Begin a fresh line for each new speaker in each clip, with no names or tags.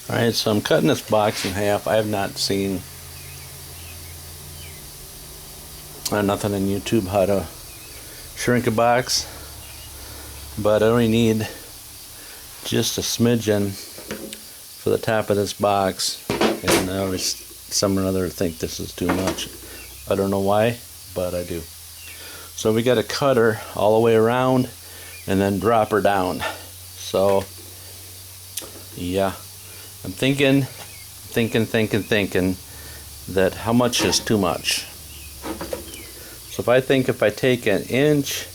Alright, so I'm cutting this box in half. I have not seen nothing on YouTube how to shrink a box, but I only need just a smidgen for the top of this box, and I always some or other think this is too much. I don't know why, but I do. So we got to cut her all the way around and then drop her down. So yeah, I'm thinking that how much is too much. So if I take an inch,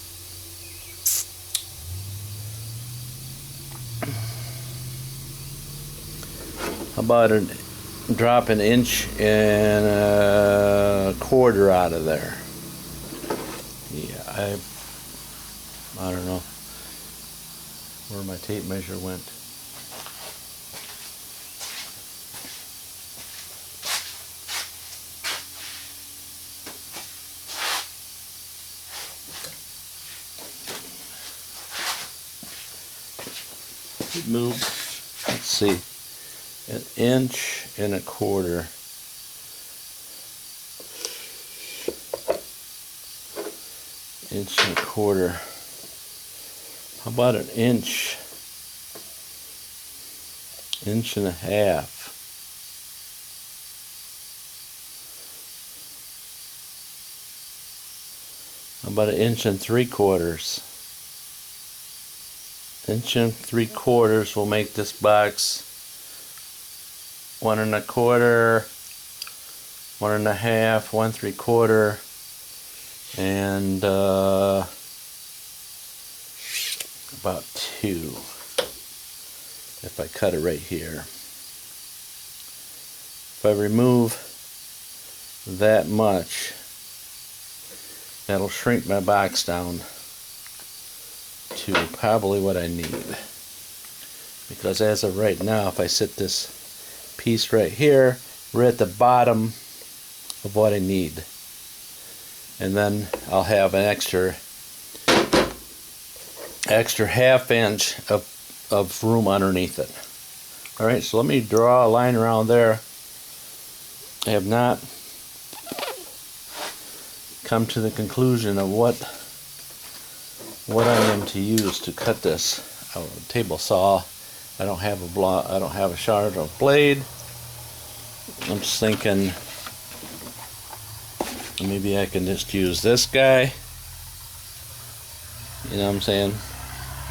how about drop an inch and a quarter out of there? Yeah, I don't know where my tape measure went. Move. Let's see, an inch and a quarter. Inch and a quarter. How about an inch? Inch and a half. How about an inch and 3/4? Inch and 3/4 will make this box 1 1/4, 1 1/2, 1 3/4, and about 2 if I cut it right here. If I remove that much, that'll shrink my box down to probably what I need, because as of right now, if I set this piece right here, we're at the bottom of what I need, and then I'll have an extra ½ inch of room underneath it. Alright, so let me draw a line around there. I have not come to the conclusion of what I am to use to cut this. A table saw. I don't have a sharp blade. I'm just thinking maybe I can just use this guy. You know what I'm saying?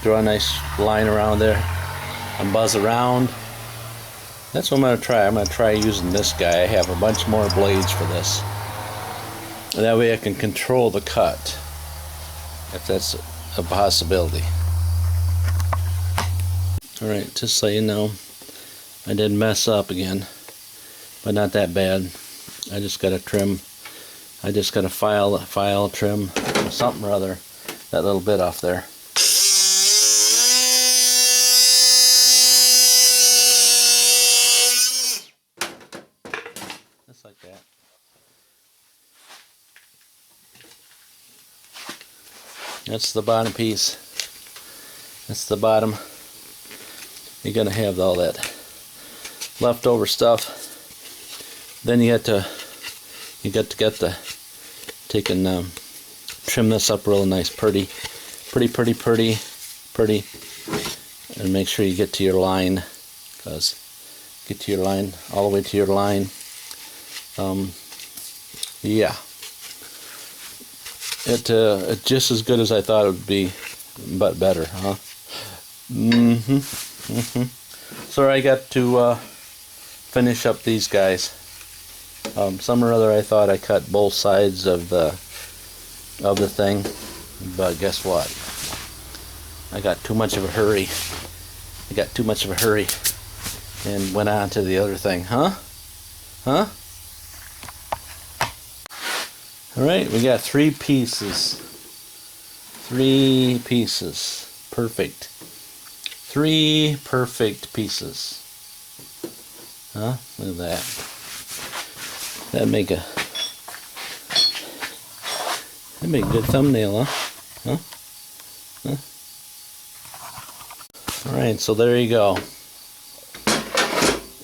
Draw a nice line around there and buzz around. That's what I'm going to try. I'm going to try using this guy. I have a bunch more blades for this. And that way I can control the cut, if that's a possibility. Alright, just so you know, I did mess up again, but not that bad. I just got to trim, I just got to file trim something or other, that little bit off there. Just like that. That's the bottom piece. That's the bottom. You're gonna have all that leftover stuff. Then you got to take and trim this up real nice, pretty, and make sure you get to your line, because get to your line all the way to your line. Yeah. It's just as good as I thought it would be, but better, huh? So I got to finish up these guys. Some or other I thought I cut both sides of the thing, but guess what? I got too much of a hurry. And went on to the other thing, huh? Alright, we got 3 pieces. 3 pieces. Perfect. 3 perfect pieces. Huh? Look at that. That'd make a good thumbnail, huh? Alright, so there you go.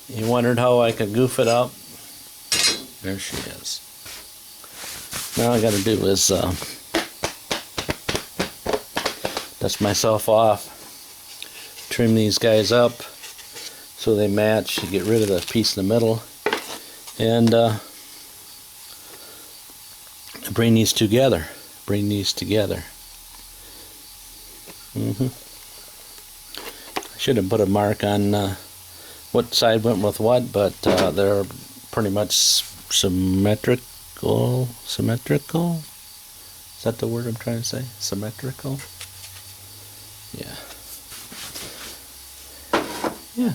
You wondered how I could goof it up? There she is. Now all I gotta do is dust myself off, trim these guys up so they match, you get rid of the piece in the middle, and bring these together. I should have put a mark on what side went with what, but they're pretty much symmetrical. Is that the word I'm trying to say? Symmetrical? Yeah. Yeah.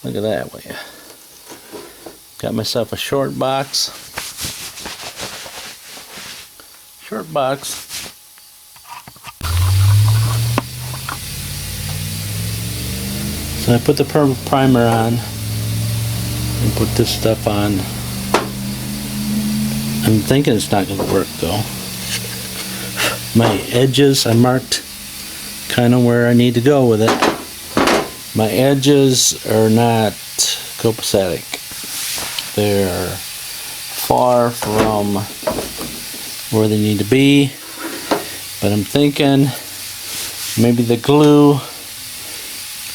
Look at that way. Got myself a short box. So I put the primer on and put this stuff on. I'm thinking it's not going to work though. My edges, I marked kind of where I need to go with it. My edges are not copacetic. They're far from where they need to be, but I'm thinking maybe the glue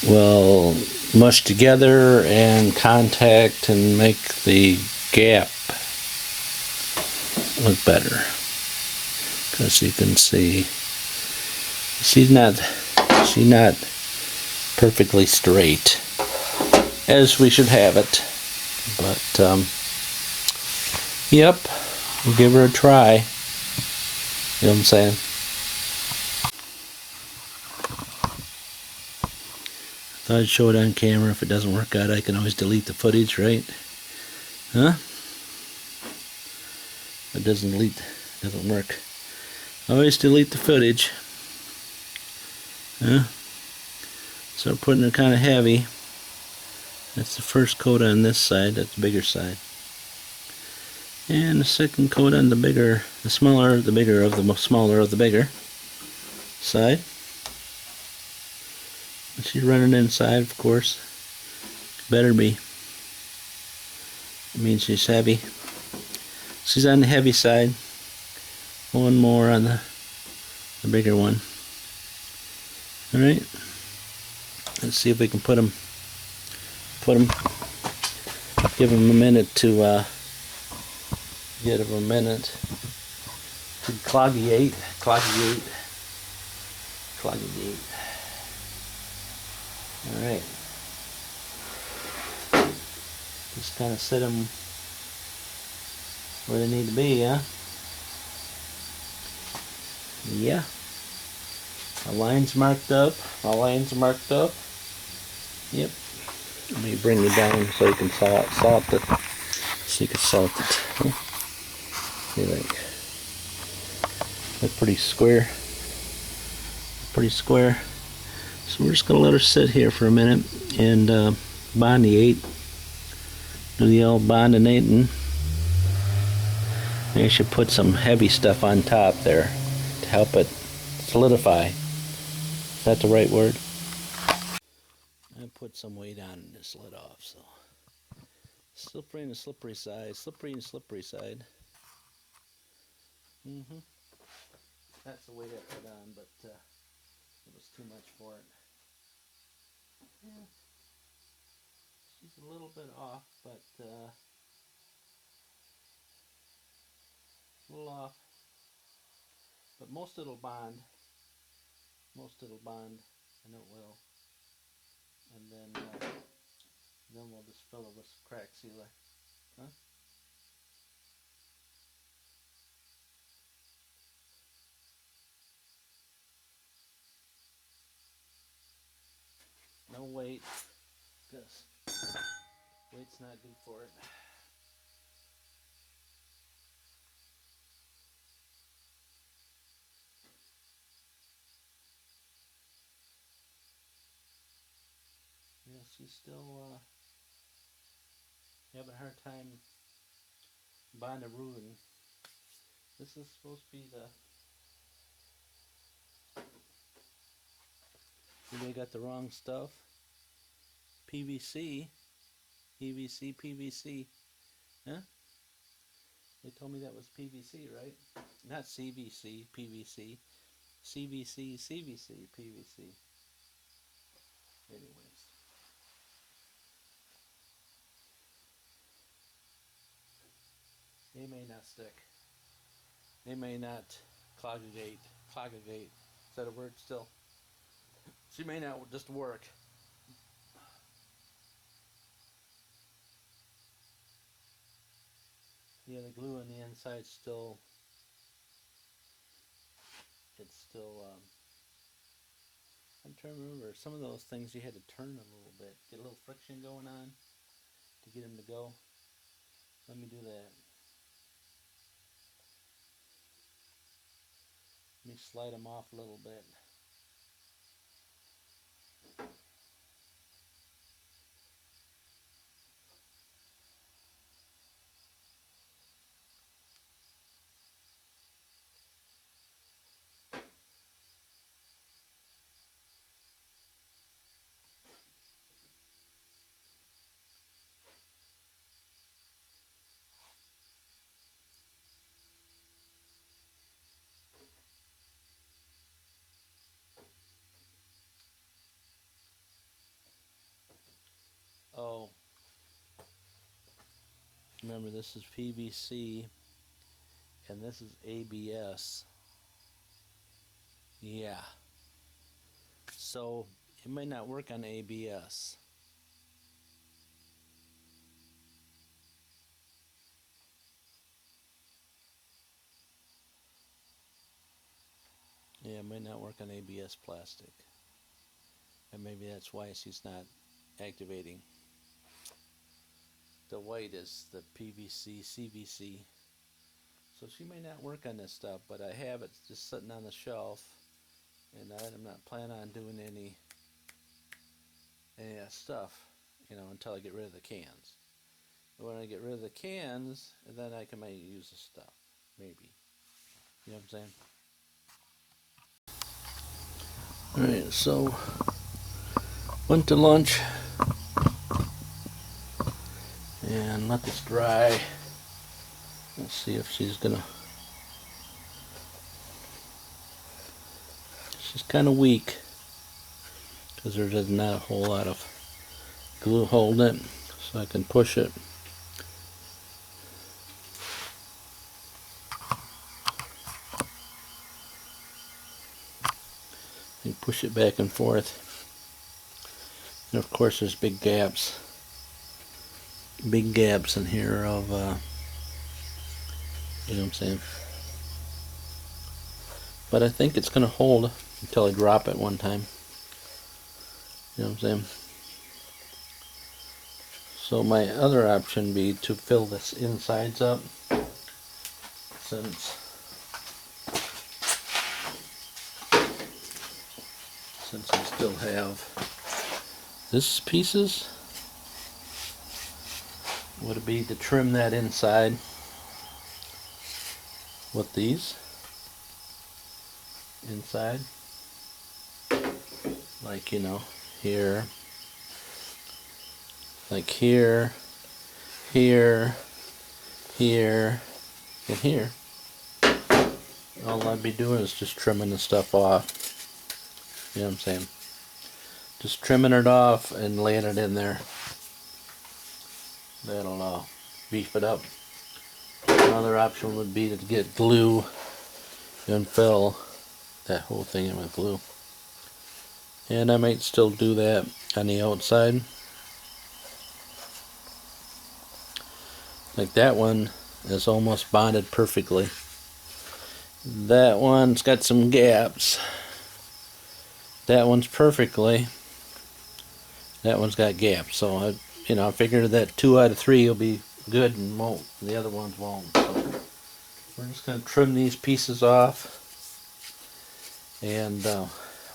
will mush together and contact and make the gap look better, because you can see she's not perfectly straight as we should have it, but yep, we'll give her a try. You know what I'm saying? Thought I'd show it on camera. If it doesn't work out, I can always delete the footage, right? Huh? It doesn't work. Always delete the footage. Huh? So putting it kind of heavy. That's the first coat on this side. That's the bigger side. And the second coat on the bigger, the smaller, the bigger of the smaller of the bigger side. And she's running inside, of course. Better be. It means she's heavy. She's on the heavy side. One more on the bigger one. Alright. Let's see if we can put them. Give them a minute to clogiate. Alright. Just kind of set them where they need to be, huh? Yeah. My line's marked up. Yep. Let me bring you down so you can salt it. Huh? See, like, they're pretty square. So we're just gonna let her sit here for a minute and bondiate. Do the old bondinating. I should put some heavy stuff on top there to help it solidify. Is that the right word? I put some weight on and this lid off, so slippery and slippery side. That's the weight I put on, but it was too much for it. Yeah, she's a little bit off, but a little off. But most it'll bond. I know it will. And then we'll just fill it with crack sealer. Huh? No weight, because weight's not good for it. Yeah, she's still having a hard time bonding. This is supposed to be they got the wrong stuff. PVC. PVC, PVC. Huh? They told me that was PVC, right? Not CVC, PVC. CVC, CVC, PVC. Anyways. They may not stick. They may not congregate. Congregate. Is that a word still? She may not just work. Yeah, the glue on the inside still, it's still, I'm trying to remember, some of those things you had to turn a little bit, get a little friction going on to get them to go. Let me do that. Let me slide them off a little bit. Oh, remember this is PVC and this is ABS. Yeah. So it may not work on ABS. Yeah, it might not work on ABS plastic. And maybe that's why she's not activating. The white is the PVC, CVC. So she may not work on this stuff, but I have it just sitting on the shelf, and I'm not planning on doing any stuff, until I get rid of the cans. But when I get rid of the cans, then I can maybe use the stuff, maybe. You know what I'm saying? All right, so went to lunch and let this dry. Let's see if she's gonna. She's kind of weak because there's not a whole lot of glue holding it, so I can push it. You push it back and forth, and of course there's big gaps in here of you know what I'm saying. But I think it's gonna hold until I drop it one time. You know what I'm saying? So my other option would be to fill this insides up, since I still have this pieces. Would it be to trim that inside with these inside, like here, like here, here, here, and here. All I'd be doing is just trimming the stuff off. You know what I'm saying? Just trimming it off and laying it in there. That'll beef it up. Another option would be to get glue and fill that whole thing in with glue. And I might still do that on the outside. Like that one is almost bonded perfectly. That one's got some gaps. That one's perfectly. That one's got gaps. So I figured that 2 out of 3 will be good and the other ones won't. So we're just going to trim these pieces off and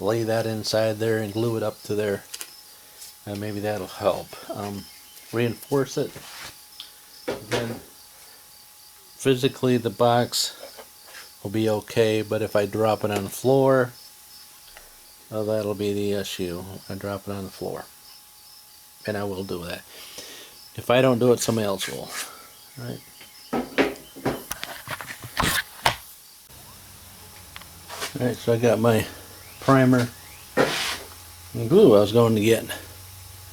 lay that inside there and glue it up to there. And maybe that'll help reinforce it. Again, physically the box will be okay, but if I drop it on the floor, that'll be the issue. I drop it on the floor. and I will do that. If I don't do it, somebody else will. Right? Alright, so I got my primer and glue I was going to get.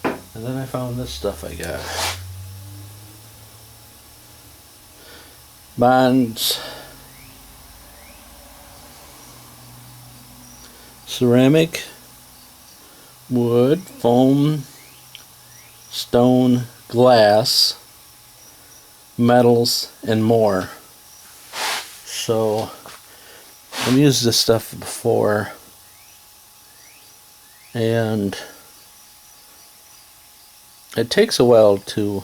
And then I found this stuff I got. Bonds. Ceramic, wood, foam, stone, glass, metals, and more. So I've used this stuff before, and it takes a while to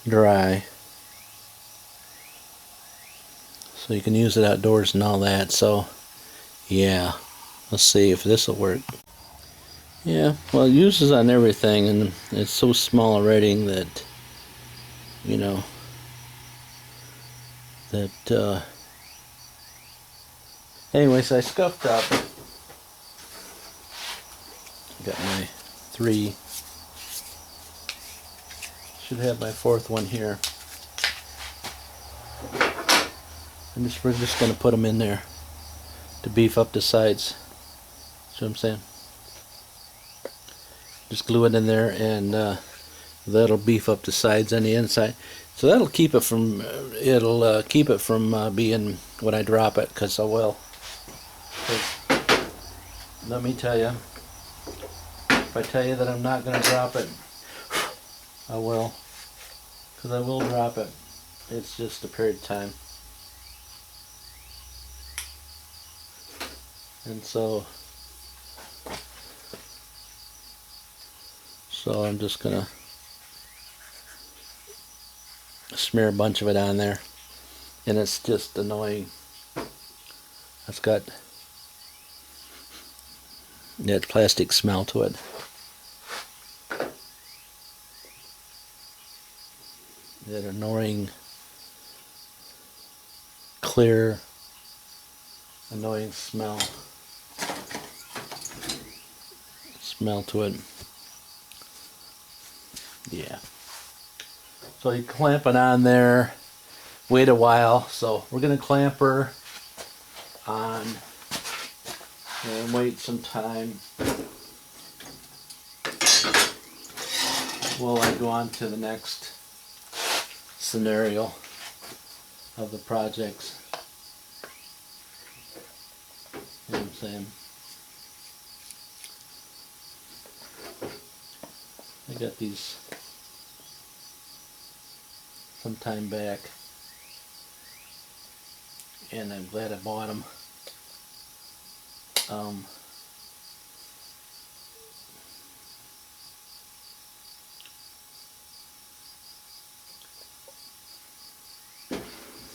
dry. So you can use it outdoors and all that. So yeah, let's see if this will work. Yeah, well, it uses on everything, and it's so small a rating that, you know, that anyways, I scuffed up. Got my 3. Should have my 4th one here. We're just going to put them in there to beef up the sides. See what I'm saying? Just glue it in there, and that'll beef up the sides on the inside. So that'll keep it from being when I drop it, because I will. Let me tell you, if I tell you that I'm not going to drop it, I will, because I will drop it. It's just a period of time. And so I'm just gonna smear a bunch of it on there, and it's just annoying. It's got that plastic smell to it. That annoying, clear, annoying smell to it. Yeah. So you clamp it on there, wait a while. So we're going to clamp her on and wait some time while I go on to the next scenario of the projects. You know what I'm saying? I got these some time back, and I'm glad I bought them.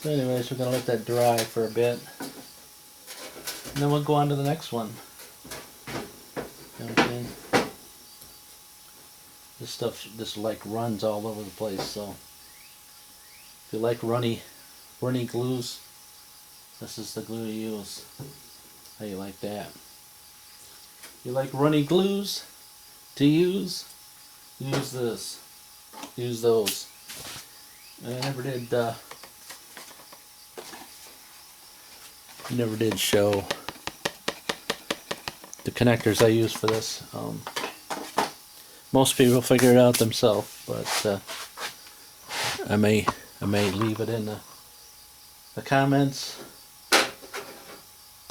So anyways, we're going to let that dry for a bit, and then we'll go on to the next one. You know what I'm saying? This stuff just like runs all over the place, so if you like runny glues, this is the glue to use. How you like that? You like runny glues to use this. Use those. I never did show the connectors I use for this. Most people figure it out themselves, but I may leave it in the comments.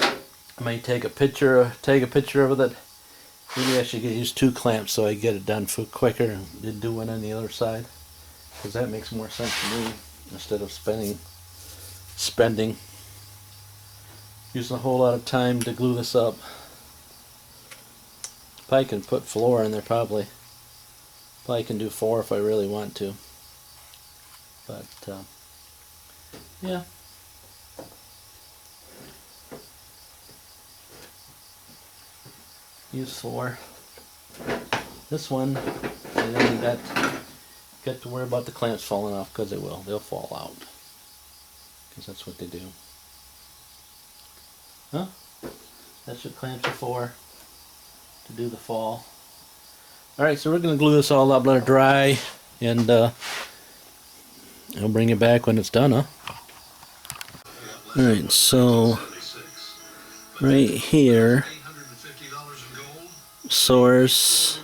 I may take a picture of it. Maybe I should use 2 clamps so I get it done quicker and do one on the other side, because that makes more sense to me, instead of spending using a whole lot of time to glue this up. Probably can put floor in there, probably can do 4 if I really want to, but yeah. Use 4. This one, and then you got to worry about the clamps falling off, because they'll fall out, because that's what they do. Huh? That's what clamps are for. to do the fall. Alright, so we're going to glue this all up, let it dry, and I'll bring it back when it's done, huh? Alright, so right here, source,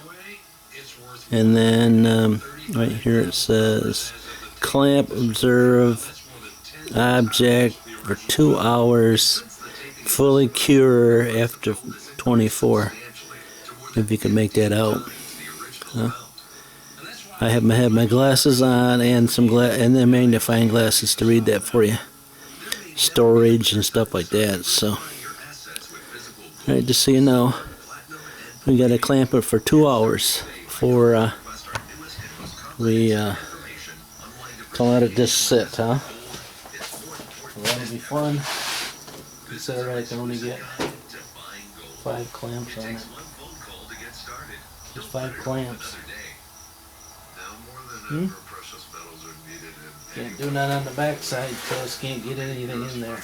and then right here it says clamp observe object for 2 hours, fully cure after 24. If you can make that out. I have my glasses on and and then magnifying glasses to read that for you. Storage and stuff like that. So, alright, just so you know, we got to clamp it for 2 hours before we can let it just sit, huh? So that'll be fun. Consider I can only get 5 clamps on it. Just 5 clamps. Can't do that on the back side because can't get anything in there.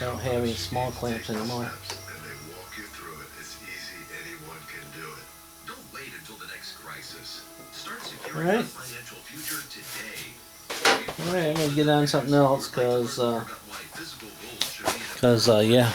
Don't have any small clamps anymore. Alright. Alright, I'm going to get on something else because yeah.